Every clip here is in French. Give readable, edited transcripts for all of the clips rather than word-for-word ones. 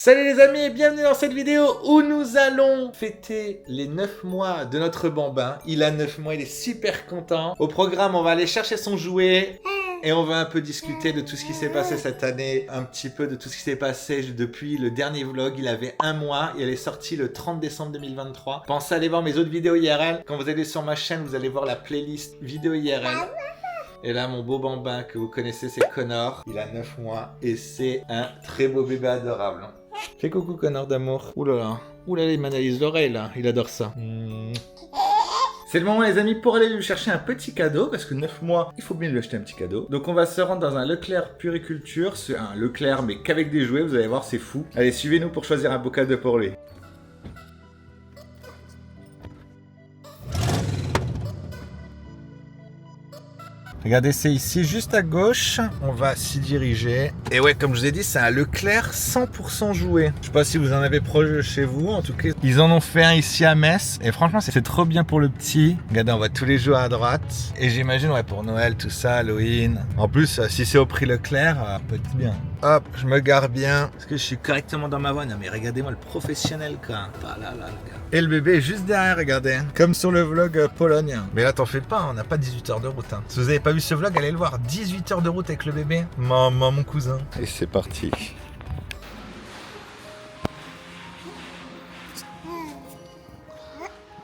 Salut les amis et bienvenue dans cette vidéo où nous allons fêter les 9 mois de notre bambin. Il a 9 mois, il est super content. Au programme, on va aller chercher son jouet et on va un peu discuter de tout ce qui s'est passé cette année. Un petit peu de tout ce qui s'est passé depuis le dernier vlog. Il avait un mois et elle est sortie le 30 décembre 2023. Pensez à aller voir mes autres vidéos IRL. Quand vous allez sur ma chaîne, vous allez voir la playlist vidéo IRL. Et là, mon beau bambin que vous connaissez, c'est Connor. Il a 9 mois et c'est un très beau bébé adorable. Fais coucou Connor d'amour. Oulala. Oulala, il m'analyse l'oreille là. Il adore ça. C'est le moment les amis pour aller lui chercher un petit cadeau. Parce que 9 mois, il faut bien lui acheter un petit cadeau. Donc on va se rendre dans un Leclerc Puriculture. C'est un Leclerc mais qu'avec des jouets. Vous allez voir, c'est fou. Allez, suivez-nous pour choisir un beau cadeau pour lui. Regardez, c'est ici, juste à gauche. On va s'y diriger. Et ouais, comme je vous ai dit, c'est un Leclerc 100% jouet. Je sais pas si vous en avez proche de chez vous. En tout cas, ils en ont fait un ici à Metz. Et franchement, c'est trop bien pour le petit. Regardez, on voit tous les jouets à droite. Et j'imagine, ouais, pour Noël, tout ça, Halloween. En plus, si c'est au prix Leclerc, peut être bien. Hop, je me gare bien. Parce que je suis correctement dans ma voie. Non, mais regardez-moi le professionnel, quoi. Ah là là, le gars. Et le bébé est juste derrière, regardez. Comme sur le vlog Pologne. Mais là, t'en fais pas, on n'a pas 18 heures de route. Hein. Si vous avez pas vu ce vlog, allez le voir. 18 heures de route avec le bébé. Maman, mon cousin. Et c'est parti.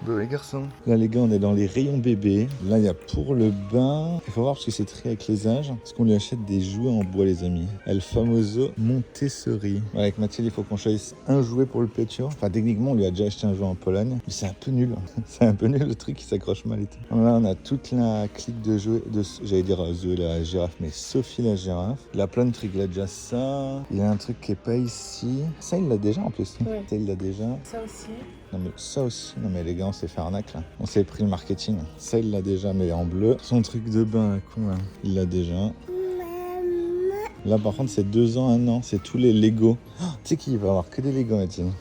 Bon les garçons. Là les gars, on est dans les rayons bébés. Là il y a pour le bain. Il faut voir parce que c'est trié avec les âges. Parce qu'on lui achète des jouets en bois les amis. El famoso Montessori. Ouais, avec Mathilde il faut qu'on choisisse un jouet pour le Pétio. Enfin techniquement on lui a déjà acheté un jouet en Pologne. Mais c'est un peu nul. C'est un peu nul le truc qui s'accroche mal et tout. Là on a toute la clique de jouets. J'allais dire Zoé la girafe. Mais Sophie la girafe. Il a plein de trucs. Il a déjà ça. Il a un truc qui est pas ici. Ça il l'a déjà en plus. Ouais. Ça il l'a déjà. Ça aussi. Non mais ça aussi, non mais les gars on s'est fait arnaque là. On s'est pris le marketing. Ça il l'a déjà mais en bleu. Son truc de bain con là, il l'a déjà. Là par contre c'est 2 ans, 1 an, c'est tous les Lego. Oh, tu sais qu'il va avoir que des Lego Mathilde.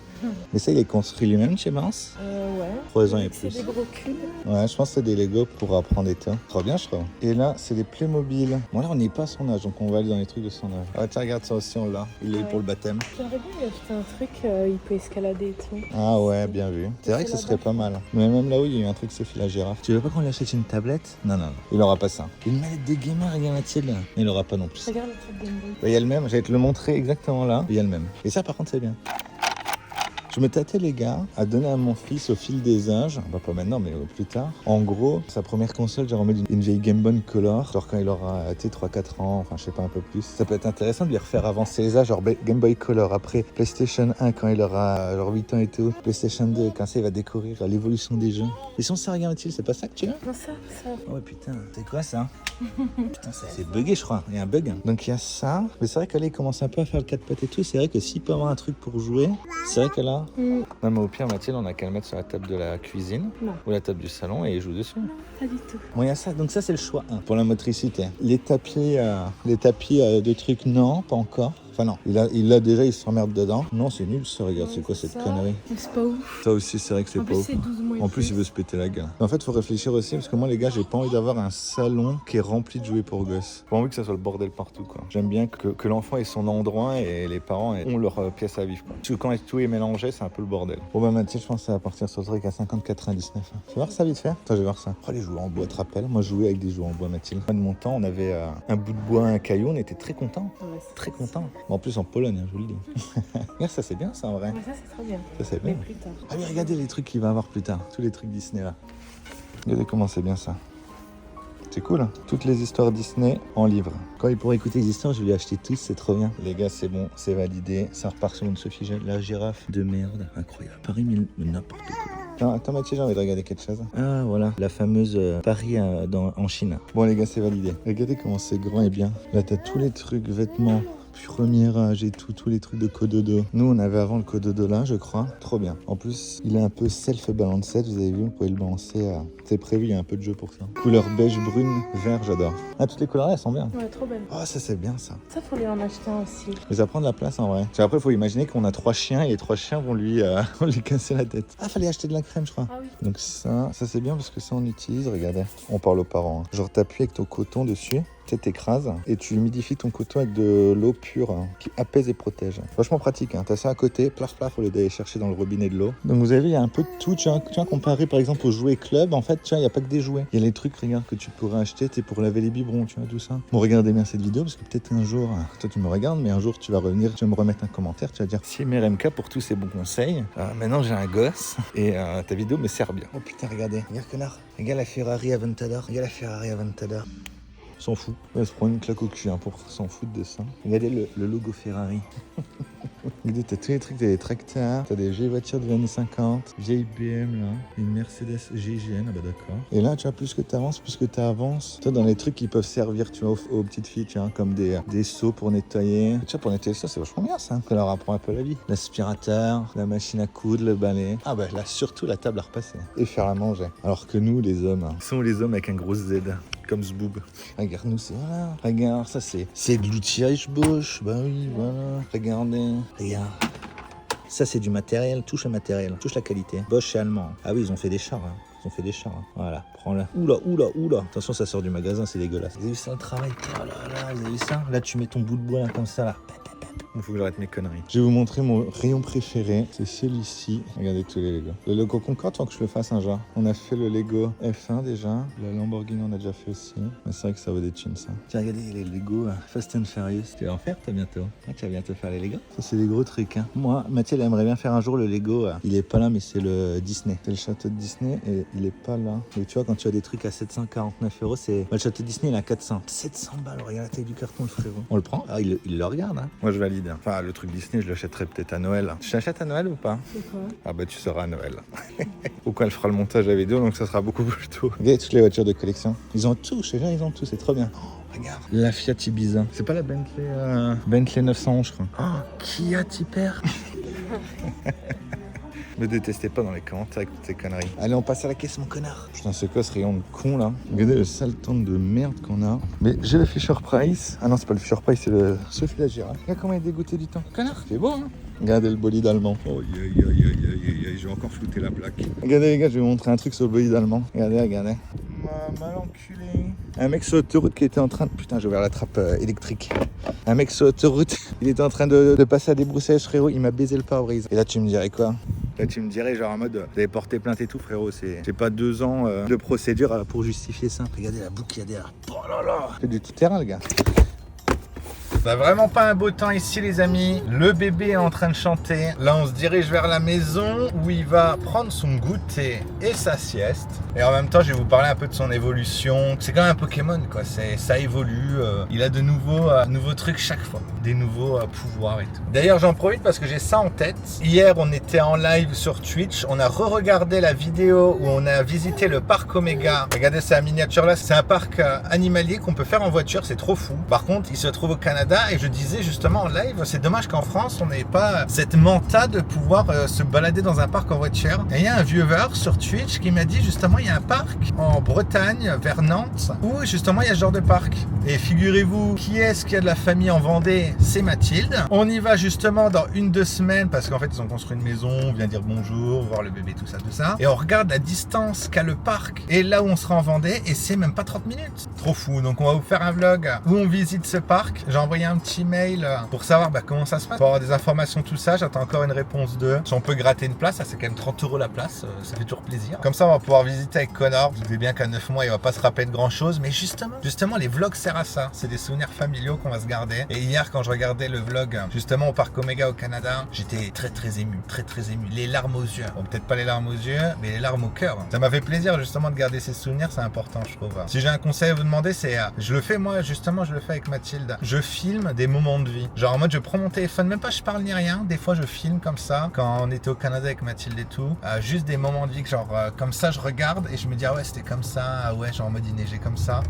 Mais ça il est construit lui-même chez Mince. Ouais. 3 ans et plus. C'est des gros cubes. Ouais, je pense que c'est des Lego pour apprendre des tas. Trop bien je crois. Et là c'est des Playmobil. Bon là on n'est pas à son âge donc on va aller dans les trucs de son âge. Ah tiens regarde ça aussi on l'a. Il est pour le baptême. J'aimerais bien lui acheter un truc, il peut escalader et tout. Ah ouais bien vu. C'est vrai que ce serait pas mal. Mais même là où il y a eu un truc Sophie la girafe. Tu veux pas qu'on lui achète une tablette? Non non, il aura pas ça. Une manette de gamer regarde Mathilde. Il aura pas non plus. Regarde le truc Game Boy. Il y a le même, j'allais te le montrer exactement là. Il y a le même. Et ça par contre c'est bien. Je me tâtais les gars à donner à mon fils au fil des âges, bah pas maintenant mais plus tard. En gros, sa première console, j'ai remis une vieille Game Boy Color, genre quand il aura 3-4 ans, enfin je sais pas un peu plus. Ça peut être intéressant de lui refaire avancer les âges, genre Game Boy Color, après PlayStation 1 quand il aura genre 8 ans et tout, PlayStation 2 quand ça il va découvrir l'évolution des jeux. Et si on s'en regarde utile, c'est pas ça que tu as? Non ça. Oh ouais putain, c'est quoi ça? Putain, ça c'est bugué je crois, il y a un bug. Donc il y a ça, mais c'est vrai que là il commence un peu à faire le 4 pattes et tout, c'est vrai que s'il peut avoir un truc pour jouer, c'est vrai que là... Non mais au pire Mathilde on a qu'à le mettre sur la table de la cuisine ou la table du salon et il joue dessus. Non, pas du tout. Bon il y a ça, donc ça c'est le choix 1 pour la motricité. Les tapis de trucs non, pas encore. Enfin non, il a déjà, il s'emmerde dedans. Non c'est nul ça, regarde, c'est quoi cette connerie? C'est pas ouf. Ça aussi c'est vrai que c'est pas ouf. En plus il veut se péter la gueule. En fait faut réfléchir aussi parce que moi les gars j'ai pas envie d'avoir un salon qui est rempli de jouets pour gosses. J'ai pas envie que ça soit le bordel partout quoi. J'aime bien que l'enfant ait son endroit et les parents ont leur pièce à vivre quoi. Parce que quand tout est mélangé c'est un peu le bordel. Bon bah Mathilde je pense que ça va partir sur le truc à 50,99. Tu vas voir ça vite fait? Attends je vais voir ça. Oh les jouets en bois te rappelles? Moi je jouais avec des jouets en bois Mathilde. De mon temps on avait un bout de bois, un caillou, on était très contents. Ouais, très contents. En plus en Pologne, hein, je vous le dis. Regarde, ça c'est bien ça en vrai. Mais ça c'est trop bien. Ça c'est bien. Mais plus tard. Ah oui, regardez les trucs qu'il va avoir plus tard. Tous les trucs Disney là. Regardez comment c'est bien ça. C'est cool. Hein. Toutes les histoires Disney en livre. Quand il pourra écouter les histoires, je vais lui acheter tous, c'est trop bien. Les gars, c'est bon, c'est validé. Ça repart sur une Sophie, la girafe de merde. Incroyable. Paris, mais n'importe quoi. Attends Mathieu, j'ai envie de regarder quelque chose. Ah voilà, la fameuse Paris en Chine. Bon les gars, c'est validé. Regardez comment c'est grand et bien. Là, t'as tous les trucs, vêtements. Premier âge et tout, tous les trucs de Cododo. Nous, on avait avant le Cododo là, je crois. Trop bien. En plus, il est un peu self-balanced. Vous avez vu, vous pouvez le balancer. C'est prévu, il y a un peu de jeu pour ça. Couleur beige, brune, vert, j'adore. Ah, toutes les couleurs là, elles sont bien. Ouais, trop belles. Oh, ça c'est bien ça. Ça, faut lui en acheter un aussi. Mais ça prend de la place en vrai. Parce qu'après, il faut imaginer qu'on a 3 chiens et les 3 chiens vont lui casser la tête. Ah, fallait acheter de la crème, je crois. Ah oui. Donc ça c'est bien parce que ça on utilise. Regardez, on parle aux parents. Hein. Genre t'appuies avec ton coton dessus. Tu t'écrases et tu humidifies ton coton avec de l'eau pure hein, qui apaise et protège. Vachement pratique, hein. T'as ça à côté, plaf plaf, au lieu d'aller chercher dans le robinet de l'eau. Donc vous avez vu, il y a un peu de tout. Tu vois, comparé par exemple aux jouets club, en fait, il n'y a pas que des jouets. Il y a les trucs, regarde, que tu pourrais acheter pour laver les biberons, tu vois, tout ça. Bon, regardez bien cette vidéo parce que peut-être un jour, toi tu me regardes, mais un jour tu vas revenir, tu vas me remettre un commentaire, tu vas dire si MRMK pour tous ces bons conseils. Maintenant j'ai un gosse et ta vidéo me sert bien. Oh putain, regardez, regarde connard. Regarde la Ferrari Aventador. Regarde la Ferrari Aventador. S'en fout. Elle se prend une claque au cul hein, pour s'en foutre de ça. Regardez le logo Ferrari. Regardez, t'as tous les trucs, t'as des tracteurs, t'as des vieilles voitures de années 50, vieilles BM là, une Mercedes GGN, ah bah d'accord. Et là, tu vois, plus que t'avances, toi dans les trucs qui peuvent servir, tu vois, aux petites filles, tu vois, comme des seaux pour nettoyer. Tu vois, pour nettoyer ça, c'est vachement bien ça, ça leur apprend un peu la vie. L'aspirateur, la machine à coudre, le balai. Ah bah là, surtout la table à repasser. Et faire à manger. Alors que nous, les hommes, sont les hommes avec un gros Z. Comme ce boob. Regarde, nous, c'est voilà. Regarde, ça, c'est de l'outillage Bosch. Bah oui, voilà. Regardez. Regarde. Ça, c'est du matériel. Touche le matériel. Touche la qualité. Bosch, c'est allemand. Ah oui, ils ont fait des chars. Hein. Ils ont fait des chars. Hein. Voilà, prends-la. Oula. Attention, ça sort du magasin, c'est dégueulasse. Vous avez vu ça, le travail? Oh là, vous avez vu ça? Là, tu mets ton bout de bois là, comme ça, là. Il faut que j'arrête mes conneries. Je vais vous montrer mon rayon préféré. C'est celui-ci. Regardez tous les Lego. Le Lego Concorde, faut que je le fasse un jour. On a fait le Lego F1 déjà. La Lamborghini, on a déjà fait aussi. Mais c'est vrai que ça vaut des thunes, ça. Tiens, regardez les Lego Fast and Furious. Tu vas en faire, toi, bientôt? Tu vas bientôt faire les Lego? Ça, c'est des gros trucs. Hein. Moi, Mathilde aimerait bien faire un jour le Lego. Il est pas là, mais c'est le Disney. C'est le château de Disney et il est pas là. Et tu vois, quand tu as des trucs à 749 €, c'est. Le château de Disney, il est à 400. 700 balles. Regarde la taille du carton, le frérot. On le prend? Ah, il le regarde. Hein. Moi, je valide. Enfin, le truc Disney, je l'achèterai peut-être à Noël. Tu l'achètes à Noël ou pas? C'est quoi? Ah bah tu seras à Noël. Pourquoi elle fera le montage de la vidéo, donc ça sera beaucoup plus tôt. Regardez toutes les voitures de collection. Ils ont tout, chez gens, ils ont tout, c'est trop bien. Oh, regarde, la Fiat Ibiza. C'est pas la Bentley 911, je crois. Oh, Kia Tipper. Me détestez pas dans les commentaires avec toutes ces conneries. Allez, on passe à la caisse, mon connard. Putain, c'est quoi ce rayon de con là? Regardez le sale temps de merde qu'on a. Mais j'ai le Fisher Price. Ah non, c'est pas le Fisher Price, c'est le Sophie la Girafe. Regarde comment il est dégoûté du temps. Connard, c'est beau, hein? Regardez le bolide allemand. Oh, je vais encore flouter la plaque. Regardez, les gars, je vais vous montrer un truc sur le bolide allemand. Regardez. Mal enculé. Un mec sur l'autoroute qui était en train de... Putain, j'ai ouvert la trappe électrique. Un mec sur l'autoroute, il était en train de passer à débroussaillage, frérot. Il m'a baisé le pare-brise. Et là, tu me dirais quoi? Là, tu me dirais, genre en mode, vous avez porté plainte et tout, frérot. C'est pas 2 ans de procédure pour justifier ça. Regardez la boucle qu'il y a derrière. Oh là là. C'est du tout terrain, le gars. On a vraiment pas un beau temps ici, les amis. Le bébé est en train de chanter. Là, on se dirige vers la maison où il va prendre son goûter et sa sieste. Et en même temps, je vais vous parler un peu de son évolution. C'est quand même un Pokémon, quoi. Ça évolue. Il a de nouveaux trucs chaque fois. Des nouveaux pouvoirs et tout. D'ailleurs, j'en profite parce que j'ai ça en tête. Hier, on était en live sur Twitch. On a re-regardé la vidéo où on a visité le parc Omega. Regardez sa miniature là. C'est un parc animalier qu'on peut faire en voiture. C'est trop fou. Par contre, il se trouve au Canada. Et je disais justement en live, c'est dommage qu'en France, on n'ait pas cette menta de pouvoir se balader dans un parc en voiture. Et il y a un viewer sur Twitch qui m'a dit justement, il y a un parc en Bretagne, vers Nantes, où justement il y a ce genre de parc. Et figurez-vous, qui est-ce qui a de la famille en Vendée? C'est Mathilde. On y va justement dans 1-2 semaines parce qu'en fait, ils ont construit une maison, on vient dire bonjour, voir le bébé, tout ça. Et on regarde la distance qu'a le parc et là où on sera en Vendée, et c'est même pas 30 minutes. Trop fou. Donc on va vous faire un vlog où on visite ce parc. J'ai envoyé un petit mail pour savoir comment ça se passe, pour avoir des informations, tout ça. J'attends encore une réponse de si on peut gratter une place. Ça, c'est quand même 30 € la place, ça fait toujours plaisir. Comme ça, on va pouvoir visiter avec Connor. Vous savez bien qu'à 9 mois, il va pas se rappeler de grand chose, mais justement, les vlogs servent à ça. C'est des souvenirs familiaux qu'on va se garder. Et hier, quand je regardais le vlog justement au parc Omega au Canada, j'étais très ému, très ému. Les larmes aux yeux. Bon, peut-être pas les larmes aux yeux, mais les larmes au cœur. Ça m'a fait plaisir justement de garder ces souvenirs, c'est important, je trouve. Si j'ai un conseil à vous demander, c'est je le fais moi, justement, je le fais avec Mathilde. Je filme des moments de vie. Genre en mode je prends mon téléphone, même pas je parle ni rien, des fois je filme comme ça, quand on était au Canada avec Mathilde et tout, juste des moments de vie que genre comme ça je regarde et je me dis ah ouais c'était comme ça, ah ouais genre en mode il neigeait comme ça.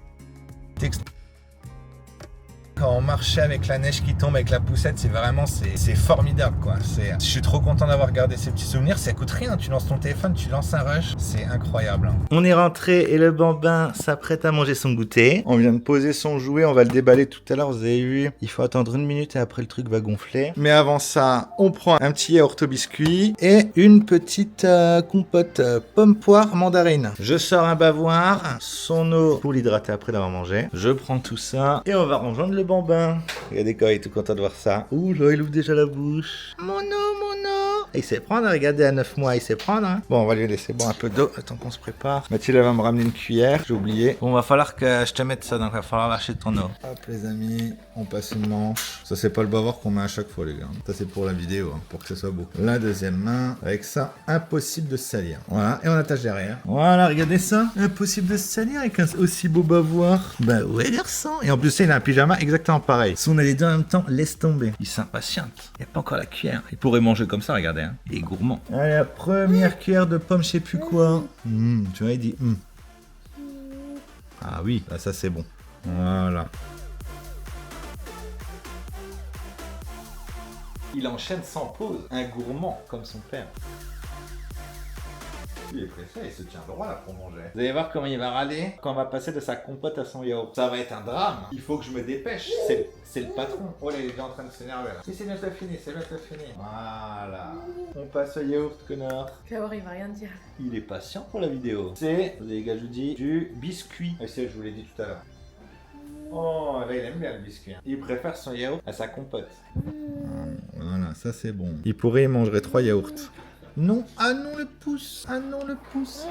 Quand on marchait avec la neige qui tombe, avec la poussette, c'est formidable quoi. Je suis trop content d'avoir gardé ces petits souvenirs. Ça coûte rien, tu lances ton téléphone, tu lances un rush, c'est incroyable. On est rentré et le bambin s'apprête à manger son goûter. On vient de poser son jouet, on va le déballer tout à l'heure, vous avez vu. Il faut attendre 1 minute et après le truc va gonfler. Mais avant ça, on prend un petit yaourt au biscuit et une petite compote pomme poire mandarine. Je sors un bavoir, son eau pour l'hydrater après d'avoir mangé. Je prends tout ça et on va rejoindre le bambin. Regardez quand il est tout content de voir ça. Ouh là, il ouvre déjà la bouche. Mon eau. Il sait prendre, regardez, à 9 mois, il sait prendre. Hein. Bon, on va lui laisser boire un peu d'eau, le temps qu'on se prépare. Mathilde, elle va me ramener une cuillère, j'ai oublié. Bon, va falloir que je te mette ça, donc il va falloir lâcher ton eau. Hop, les amis, on passe une manche. Ça, c'est pas le bavard qu'on met à chaque fois, les gars. Ça, c'est pour la vidéo, hein, pour que ce soit beau. La deuxième main, avec ça, impossible de se salir. Voilà, et on attache derrière. Voilà, regardez ça. Impossible de se salir avec un aussi beau bavoir. Bah ouais, garçon. Et en plus, ça, il a un pyjama exactement pareil. Si on a les deux en même temps, laisse tomber. Il s'impatiente. Il n'y a pas encore la cuillère. Il pourrait manger comme ça, regardez. Hein. Il est gourmand. Allez, la première cuillère de pomme, je sais plus quoi. Tu vois, il dit. Ah oui, là, ça c'est bon. Voilà. Il enchaîne sans pause. Un gourmand comme son père. Il est pressé, il se tient droit là pour manger. Vous allez voir comment il va râler quand on va passer de sa compote à son yaourt. Ça va être un drame. Il faut que je me dépêche. C'est le patron. Oh là, il est déjà en train de s'énerver là. Si, c'est bientôt fini, c'est bientôt fini. Voilà. On passe au yaourt, connard. Kaori, il va rien dire. Il est patient pour la vidéo. C'est, les gars, je vous dis, du biscuit. Et c'est, je vous l'ai dit tout à l'heure. Oh, là, il aime bien le biscuit. Il préfère son yaourt à sa compote. Voilà, ça c'est bon. Il pourrait, il mangerait 3 yaourts. Non, ah non le pouce, ah non le pouce.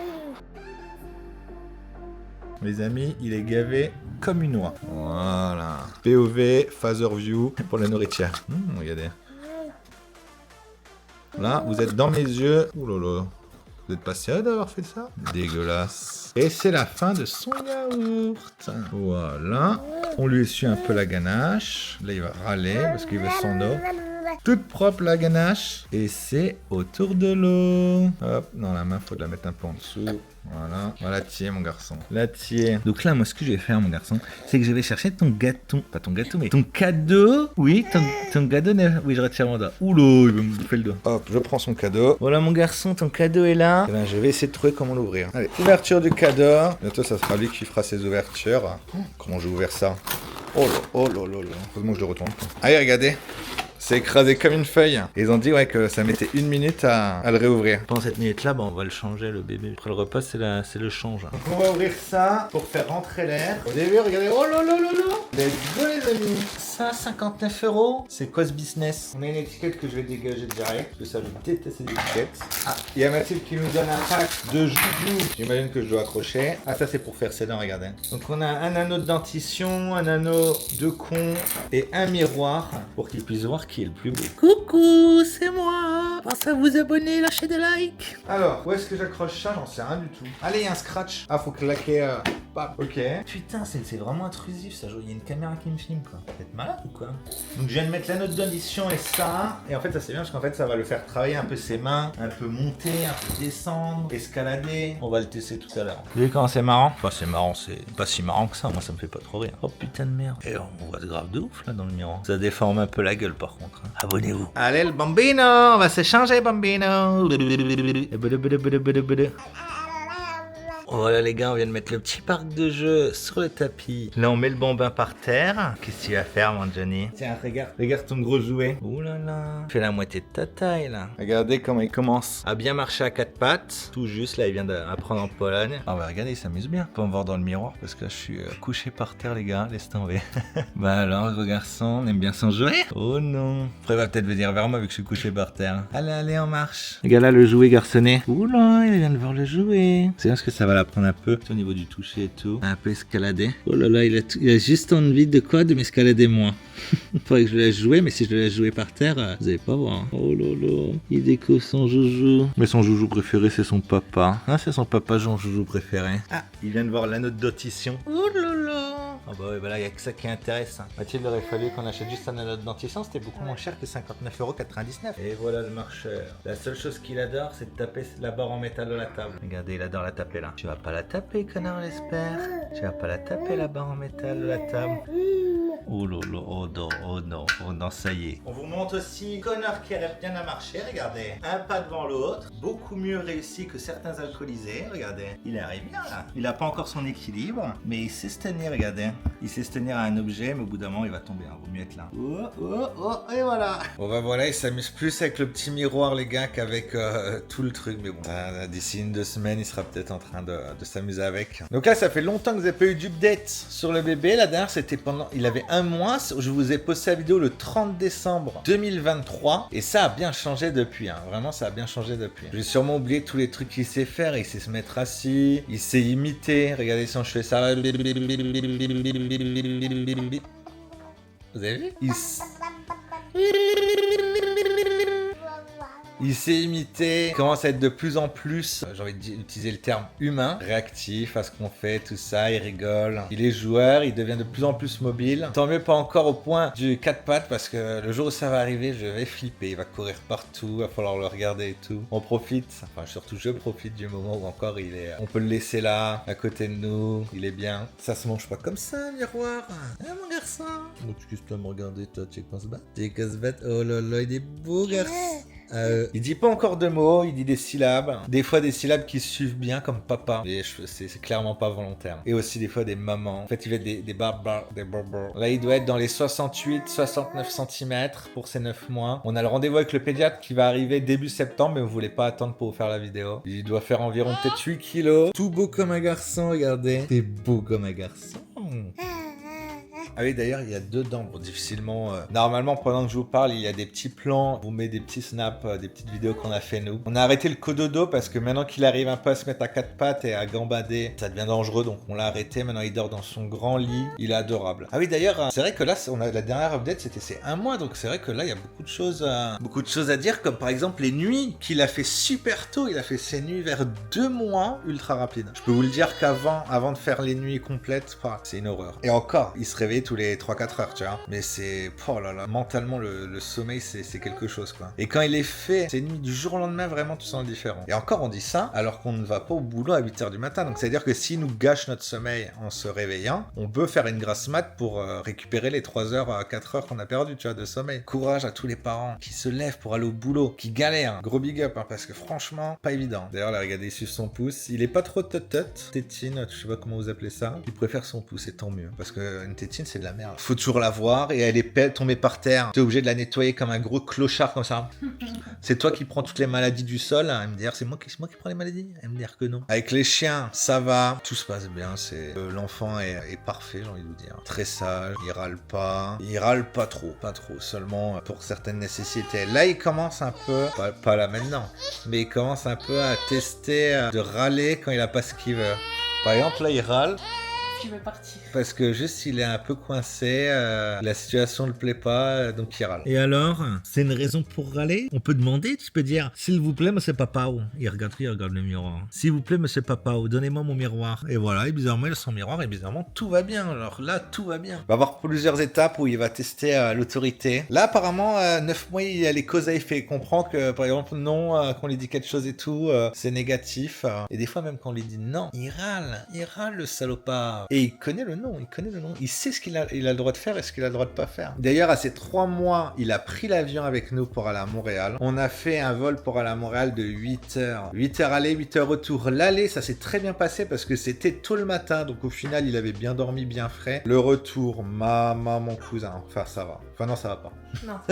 Les amis, il est gavé comme une oie. Voilà. POV, Phaser View pour la nourriture. Regardez. Là, vous êtes dans mes yeux. Ouh là là. Vous êtes pas sérieux d'avoir fait ça? Dégueulasse. Et c'est la fin de son yaourt. Voilà. On lui essuie un peu la ganache. Là, il va râler parce qu'il veut son eau. Toute propre la ganache. Et c'est autour de l'eau. Hop, dans la main, faut la mettre un peu en dessous. Voilà. Voilà, tiens, mon garçon. La tiens. Donc là, moi, ce que je vais faire, mon garçon, c'est que je vais chercher ton gâteau. Pas ton gâteau, mais ton cadeau. Oui, ton cadeau. Oui, je retire mon doigt. Oula, il va me bouffer le doigt. Hop, je prends son cadeau. Voilà, mon garçon, ton cadeau est là. Et ben, je vais essayer de trouver comment l'ouvrir. Allez, ouverture du cadeau. Bientôt, ça sera lui qui fera ses ouvertures. Comment j'ai ouvert ça? Oh là, oh là là là. Heureusement que je le retourne. Allez, regardez. C'est écrasé comme une feuille. Et ils ont dit ouais, que ça mettait 1 minute à le réouvrir. Pendant cette minute-là, on va le changer, le bébé. Après le repas, c'est le change. Donc on va ouvrir ça pour faire rentrer l'air. Au début, regardez. Oh là là là là. Let's go les amis. Ça, 59 €. C'est quoi ce business? On a une étiquette que je vais dégager direct. Parce que ça, je déteste ces étiquettes. Ah, il y a Mathilde qui nous donne un pack de joujoux. J'imagine que je dois accrocher. Ah, ça, c'est pour faire ses dents, regardez. Donc on a un anneau de dentition, un anneau de con et un miroir pour qu'ils puissent voir qui est le plus beau. Coucou, c'est moi. Pensez à vous abonner, lâchez des likes. Alors, où est-ce que j'accroche ça? J'en sais rien du tout. Allez, il y a un scratch. Ah, faut claquer. Bam. Ok. Putain, c'est vraiment intrusif ça. Il y a une caméra qui me filme quoi. Vous êtes malade ou quoi? Donc je viens de mettre la note d'audition et ça. Et en fait, ça c'est bien parce qu'en fait, ça va le faire travailler un peu ses mains, un peu monter, un peu descendre, escalader. On va le tester tout à l'heure. Vous voyez quand c'est marrant? Enfin, c'est marrant, c'est pas si marrant que ça. Moi, ça me fait pas trop rire. Oh putain de merde. Et on voit de grave de ouf là dans le miroir. Ça déforme un peu la gueule par contre. Hein. Abonnez-vous. Allez, le bambino. On va s'échanger, bambino. Voilà les gars, on vient de mettre le petit parc de jeux sur le tapis. Là on met le bambin par terre. Qu'est-ce que tu vas faire mon Johnny? Tiens, regarde ton gros jouet. Ouh là là. Fais la moitié de ta taille là. Regardez comment il commence à bien marcher à 4 pattes. Tout juste là, il vient d'apprendre en Pologne. Ah bah regardez, il s'amuse bien. Pas me voir dans le miroir parce que là, je suis couché par terre les gars, laisse tomber. Bah alors gros garçon, on aime bien son jouet? Oh non. Après il va peut-être venir vers moi vu que je suis couché par terre. Allez, on marche. Regarde là le jouet garçonné. Ouh là, il vient de voir le jouet. C'est bien ce que ça va prendre un peu au niveau du toucher et tout, un peu escalader. Oh là là, il a juste envie de quoi? De m'escalader moi. Faudrait que je le laisse jouer, mais si je le laisse jouer par terre, vous allez pas voir. Oh là là, il découvre son joujou. Mais son joujou préféré, c'est son papa. Ah, c'est son papa, son joujou préféré. Ah, il vient de voir l'anneau de dentition. Oh là là. Ah bah ouais, bah là, il y a que ça qui intéresse. Mathilde, il aurait fallu qu'on achète juste un anneau de dentition, c'était beaucoup moins cher que 59,99 €. Et voilà le marcheur. La seule chose qu'il adore, c'est de taper la barre en métal de la table. Regardez, il adore la taper là. Tu vas pas la taper, connard, j'espère. Tu vas pas la taper la barre en métal de la table. Oh là là, oh non, oh non, oh non, ça y est. On vous montre aussi Connor qui arrive bien à marcher, regardez. Un pas devant l'autre, beaucoup mieux réussi que certains alcoolisés, regardez. Il arrive bien là. Il n'a pas encore son équilibre, mais il sait se tenir, regardez. Il sait se tenir à un objet, mais au bout d'un moment, il va tomber. Vaut mieux être là. Oh, oh, oh, et voilà. Bon bah voilà, il s'amuse plus avec le petit miroir, les gars, qu'avec tout le truc. Mais bon, d'ici 2 semaines, il sera peut-être en train de s'amuser avec. Donc là, ça fait longtemps que vous n'avez pas eu d'update sur le bébé. La dernière, c'était pendant... Il avait 1 mois. Je vous ai posté la vidéo le 30 décembre 2023. Et ça a bien changé depuis. Hein. Vraiment, ça a bien changé depuis. J'ai sûrement oublié tous les trucs qu'il sait faire. Il sait se mettre assis. Il sait imiter. Regardez si je fais ça. Vous avez vu? Il sait imiter, il commence à être de plus en plus, j'ai envie d'utiliser le terme humain, réactif à ce qu'on fait, tout ça, il rigole. Il est joueur, il devient de plus en plus mobile. Tant mieux pas encore au point du 4 pattes parce que le jour où ça va arriver, je vais flipper. Il va courir partout, il va falloir le regarder et tout. On profite, enfin surtout je profite du moment où encore il est... On peut le laisser là, à côté de nous, il est bien. Ça se mange pas comme ça, miroir. Hein mon garçon? Donc tu peux me regarder toi, tu es qu'on se bat? Tu es qu'on se bat? Oh là là, il est beau garçon. Il dit pas encore de mots, il dit des syllabes. Des fois des syllabes qui suivent bien comme papa. Et c'est clairement pas volontaire. Et aussi des fois des mamans. En fait il va être des barbar. Là il doit être dans les 68-69 cm pour ses 9 mois. On a le rendez-vous avec le pédiatre qui va arriver début septembre, mais vous voulez pas attendre pour vous faire la vidéo. Il doit faire environ peut-être 8 kilos. Tout beau comme un garçon, regardez. T'es beau comme un garçon. Ah oui, d'ailleurs, il y a 2 dents. Bon, difficilement. Normalement, pendant que je vous parle, il y a des petits plans. Je vous mets des petits snaps, des petites vidéos qu'on a fait nous. On a arrêté le cododo parce que maintenant qu'il arrive un peu à se mettre à 4 pattes et à gambader, ça devient dangereux. Donc on l'a arrêté. Maintenant, il dort dans son grand lit. Il est adorable. Ah oui, d'ailleurs, c'est vrai que là, on a la dernière update, c'était ses 1 mois. Donc c'est vrai que là, il y a beaucoup de choses à dire. Comme par exemple les nuits qu'il a fait super tôt. Il a fait ses nuits vers 2 mois, ultra rapide. Je peux vous le dire avant de faire les nuits complètes, c'est une horreur. Et encore, il se réveille tous les 3-4 heures, tu vois. Mais c'est... Oh là là, mentalement, le sommeil, c'est quelque chose, quoi. Et quand il est fait, c'est nuit du jour au lendemain, vraiment, tu sens différent. Et encore, on dit ça alors qu'on ne va pas au boulot à 8h du matin. Donc, c'est-à-dire que s'il nous gâche notre sommeil en se réveillant, on peut faire une grasse mat pour récupérer les 3 heures à 4 heures qu'on a perdu, tu vois, de sommeil. Courage à tous les parents qui se lèvent pour aller au boulot, qui galèrent. Gros big up, hein, parce que franchement, pas évident. D'ailleurs, là, regardez, il suce son pouce. Il est pas trop tétine, je sais pas comment vous appelez ça. Il préfère son pouce, et tant mieux. Parce qu'une tétine, c'est de la merde. Faut toujours la voir et elle est tombée par terre. T'es obligé de la nettoyer comme un gros clochard comme ça. C'est toi qui prends toutes les maladies du sol. Elle me dit, c'est moi qui prends les maladies. Elle me dit que non. Avec les chiens, ça va. Tout se passe bien. L'enfant est parfait, j'ai envie de vous dire. Très sage. Il râle pas. Il râle pas trop. Pas trop. Seulement pour certaines nécessités. Là, il commence un peu, pas là maintenant, mais il commence un peu à tester de râler quand il a pas ce qu'il veut. Par exemple, là, il râle. Je vais partir. Parce que juste il est un peu coincé, la situation ne le plaît pas, donc il râle. Et alors, c'est une raison pour râler? On peut demander, tu peux dire, s'il vous plaît, monsieur papa, il regarde le miroir. S'il vous plaît, monsieur papa, donnez-moi mon miroir. Et voilà, et bizarrement, il a son miroir, et bizarrement, tout va bien. Alors là, tout va bien. Il va y avoir plusieurs étapes où il va tester l'autorité. Là, apparemment, 9 mois, il y a les causes à effet. Il comprend que, par exemple, non, qu'on lui dit quelque chose et tout, c'est négatif. Et des fois, même quand on lui dit non, il râle le salopard. Et il connaît le nom, il sait ce qu'il a le droit de faire et ce qu'il a le droit de pas faire. D'ailleurs, à ses 3 mois, il a pris l'avion avec nous pour aller à Montréal. On a fait un vol pour aller à Montréal de 8 heures. 8 heures aller, 8 heures retour. L'aller, ça s'est très bien passé parce que c'était tôt le matin, donc au final, il avait bien dormi, bien frais. Le retour, mon cousin, enfin ça va. Enfin non, ça va pas.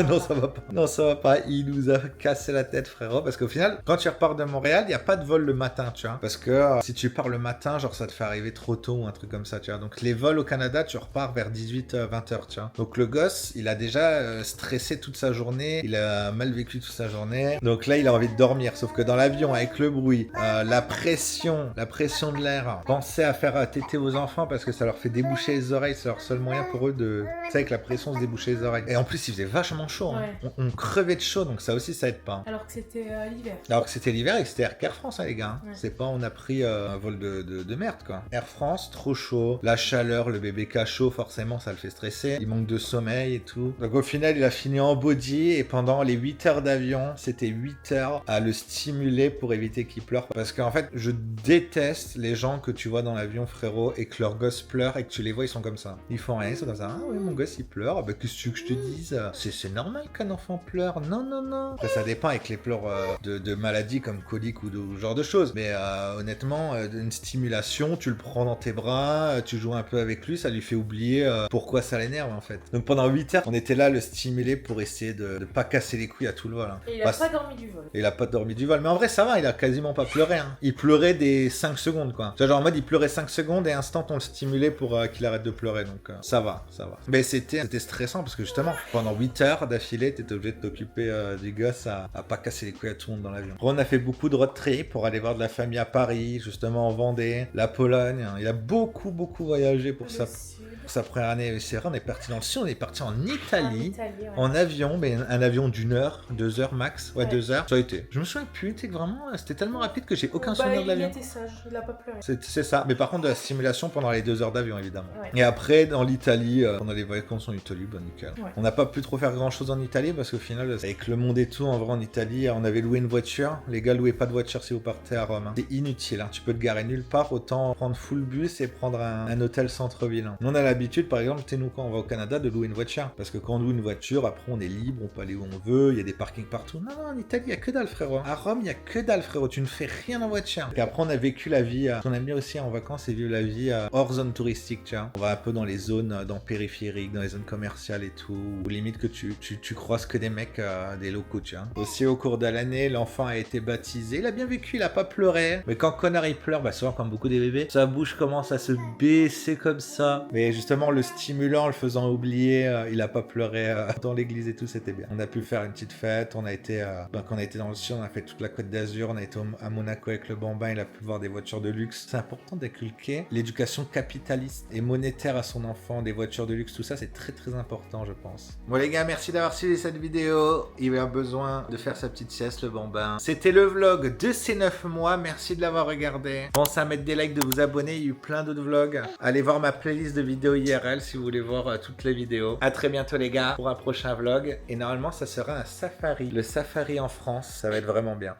Non, ça va pas. Non, ça va pas. Il nous a cassé la tête, frérot, parce qu'au final, quand tu repars de Montréal, il n'y a pas de vol le matin, tu vois. Parce que si tu pars le matin, genre ça te fait arriver trop tôt ou un truc comme ça, tu vois. Donc les vols au Canada, tu repars vers 18-20h, tu vois. Donc le gosse, il a déjà stressé toute sa journée, il a mal vécu toute sa journée. Donc là, il a envie de dormir. Sauf que dans l'avion, avec le bruit, la pression de l'air, pensez à faire téter vos enfants parce que ça leur fait déboucher les oreilles. C'est leur seul moyen pour eux de... Tu sais, avec la pression, se déboucher les oreilles. Et en plus, il faisait vachement chaud. Hein. Ouais. On crevait de chaud, donc ça aussi, ça aide pas. Alors que c'était l'hiver. Alors que c'était l'hiver et que c'était Air France, hein, les gars. Hein. Ouais. C'est pas on a pris un vol de merde, quoi. Air France, trop chaud. La chaleur, le bébé cachot, forcément, ça le fait stresser. Il manque de sommeil et tout. Donc au final, il a fini en body et pendant les 8 heures d'avion, c'était 8 heures à le stimuler pour éviter qu'il pleure. Parce qu'en fait, je déteste les gens que tu vois dans l'avion, frérot, et que leur gosse pleure et que tu les vois, ils sont comme ça. Ils font rien, ils sont comme ça. Ah ouais, mon gosse, il pleure. Ah bah, qu'est-ce que tu veux que je te dise? C'est normal qu'un enfant pleure. Non, non, non. Après, ça dépend avec les pleurs de maladies comme colique ou de ce genre de choses. Mais honnêtement, une stimulation, tu le prends dans tes bras, tu joues un peu avec lui, ça lui fait oublier pourquoi ça l'énerve en fait. Donc pendant 8 heures, on était là à le stimuler pour essayer de pas casser les couilles à tout le vol. Hein. Et il a pas dormi du vol. Il a pas dormi du vol. Mais en vrai, ça va, il a quasiment pas pleuré. Hein. Il pleurait des 5 secondes quoi. Genre en mode, il pleurait 5 secondes et instant, on le stimulait pour qu'il arrête de pleurer. Donc ça va, ça va. Mais c'était stressant parce que justement, pendant 8 heures d'affilée, t'étais obligé de t'occuper du gosse à pas casser les couilles à tout le monde dans l'avion. On a fait beaucoup de road trip pour aller voir de la famille à Paris, justement en Vendée, la Pologne. Il a beaucoup voyagé pour sa première année. C'est vrai, on est parti dans le sud, on est parti en Italie, ouais. en avion, mais un avion d'1 heure, 2 heures max, ouais 2 heures. Ça a été. Je me souviens plus, tu sais que vraiment, c'était tellement rapide que j'ai aucun souvenir de l'avion. Il était sage, il a pas pleuré. C'est ça, mais par contre de la stimulation pendant les 2 heures d'avion évidemment. Ouais. Et après dans l'Italie, pendant les vacances en Italie, bah nickel. Ouais. On n'a pas pu trop faire grand chose en Italie parce qu'au final, avec le monde et tout, en vrai en Italie, on avait loué une voiture. Les gars, louez pas de voiture si vous partez à Rome. Hein. C'est inutile, hein. Tu peux te garer nulle part, autant prendre full bus et prendre un hôtel centre-ville. Hein. Nous on a l'habitude, par exemple, nous quand on va au Canada, de louer une voiture. Parce que quand on loue une voiture, après on est libre, on peut aller où on veut, il y a des parkings partout. Non, en Italie, il y a que dalle frérot. À Rome, il y a que dalle frérot, tu ne fais rien en voiture. Et après on a vécu la vie, on aime bien aussi en vacances et vivre la vie hors zone touristique, tu vois. On va un peu dans les zones, dans périphériques, dans les zones commerciales et tout, où limite que tu croises que des mecs, des locaux, tu vois. Aussi au cours de l'année, l'enfant a été baptisé, il a bien vécu, il a pas pleuré. Mais quand connard il pleure, bah souvent comme beaucoup des bébés, sa bouche commence à se baisser comme ça. Mais justement le stimulant, le faisant oublier, il a pas pleuré dans l'église et tout, c'était bien. On a pu faire une petite fête, on a été, quand on a été dans le sud, on a fait toute la Côte d'Azur, on a été à Monaco avec le bambin, il a pu voir des voitures de luxe. C'est important d'inculquer l'éducation capitaliste et monétaire à son enfant, des voitures de luxe, tout ça, c'est très important, je pense. Bon les gars, merci d'avoir suivi cette vidéo. Il a besoin de faire sa petite sieste, le bambin. C'était le vlog de ces 9 mois, merci de l'avoir regardé. Pensez à mettre des likes, de vous abonner, il y a eu plein d'autres vlogs. Allez voir ma playlist de vidéos IRL si vous voulez voir toutes les vidéos. À très bientôt les gars pour un prochain vlog. Et normalement ça sera un safari. Le safari en France, ça va être vraiment bien.